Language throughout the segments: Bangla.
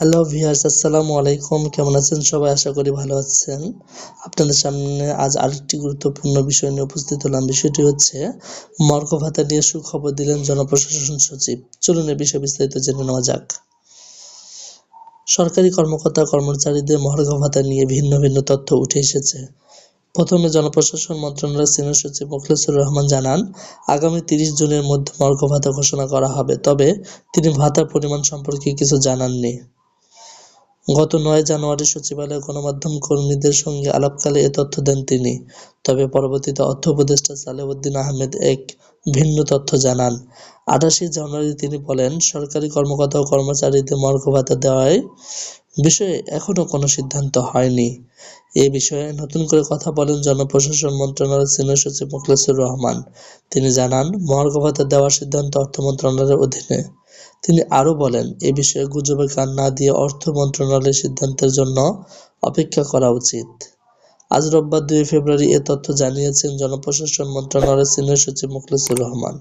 হ্যালো ভিউয়ার্স, আসসালামু আলাইকুম। কেমন আছেন সবাই? আশা করি ভালো আছেন। আপনাদের সামনে আজ আরেকটি গুরুত্বপূর্ণ বিষয় নিয়ে উপস্থিত হলাম। বিষয়টি হচ্ছে মর্গ ভাতা নিয়ে সুখবর দিলেন জনপ্রশাসন সচিব। চলুন এ বিষয়ে বিস্তারিত জেনে নেওয়া যাক। সরকারি কর্মকর্তা-কর্মচারীদের মর্গ ভাতা নিয়ে ভিন্ন ভিন্ন তথ্য উঠে এসেছে। প্রথমে জনপ্রশাসন মন্ত্রণালয়ের সিনিয়র সচিব মোখলেছুর রহমান জানান, আগামী ৩০ জুনের মধ্যে মর্গ ভাতা ঘোষণা করা হবে। তবে তিনি ভাতার পরিমাণ সম্পর্কে কিছু জানাননি। গত ৯ জানুয়ারি সচিবালয়ে গণমাধ্যম কর্মীদের সঙ্গে আলাপকালে এ তথ্য দেন তিনি। তবে পরবর্তীতে অর্থ উপদেষ্টা সালেহউদ্দিন আহমেদ এক ভিন্ন তথ্য জানান। ২৮ জানুয়ারি তিনি বলেন, সরকারি কর্মকর্তা ও কর্মচারীদের মর্গ ভাতা দেওয়ার বিষয়ে এখনো কোনো সিদ্ধান্ত হয়নি। এ বিষয়ে নতুন করে কথা বলেন জনপ্রশাসন মন্ত্রণালয়ের সিনিয়র সচিব মোখলেছুর রহমান। তিনি জানান, মর্গ ভাতা দেওয়ার সিদ্ধান্ত অর্থ মন্ত্রণালয়ের অধীনে। তিনি আরও বলেন, এ বিষয়ে গুজবে কান না দিয়ে অর্থ মন্ত্রণালয়ের সিদ্ধান্তের জন্য অপেক্ষা করা উচিত। আজ রোববার ২ ফেব্রুয়ারি এ তথ্য জানিয়েছেন জনপ্রশাসন মন্ত্রণালয়ের সিনিয়র সচিব মোখলেছুর রহমান।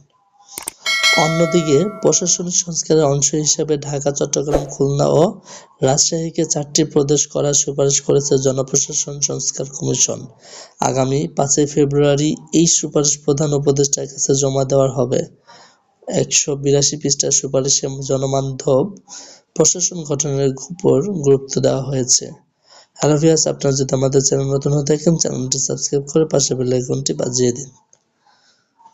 অন্যদিকে প্রশাসনিক সংস্কারের অংশ হিসেবে ঢাকা, চট্টগ্রাম, খুলনা ও রাজশাহীকে ৪টি প্রদেশ করার সুপারিশ করেছে জনপ্রশাসন সংস্কার কমিশন। আগামী ৫ই ফেব্রুয়ারি এই সুপারিশ প্রধান উপদেষ্টার কাছে জমা দেওয়া হবে। ১৮২ পৃষ্ঠার সুপারিশে জনবান্ধব প্রশাসন গঠনের উপর গুরুত্ব দেওয়া হয়েছে। হ্যালো ভিউয়ার্স, আপনারা যদি আমাদের চ্যানেল নতুন হয়ে থাকেন, চ্যানেলটি সাবস্ক্রাইব করে পাশে বেল আইকনটি বাজিয়ে দিন।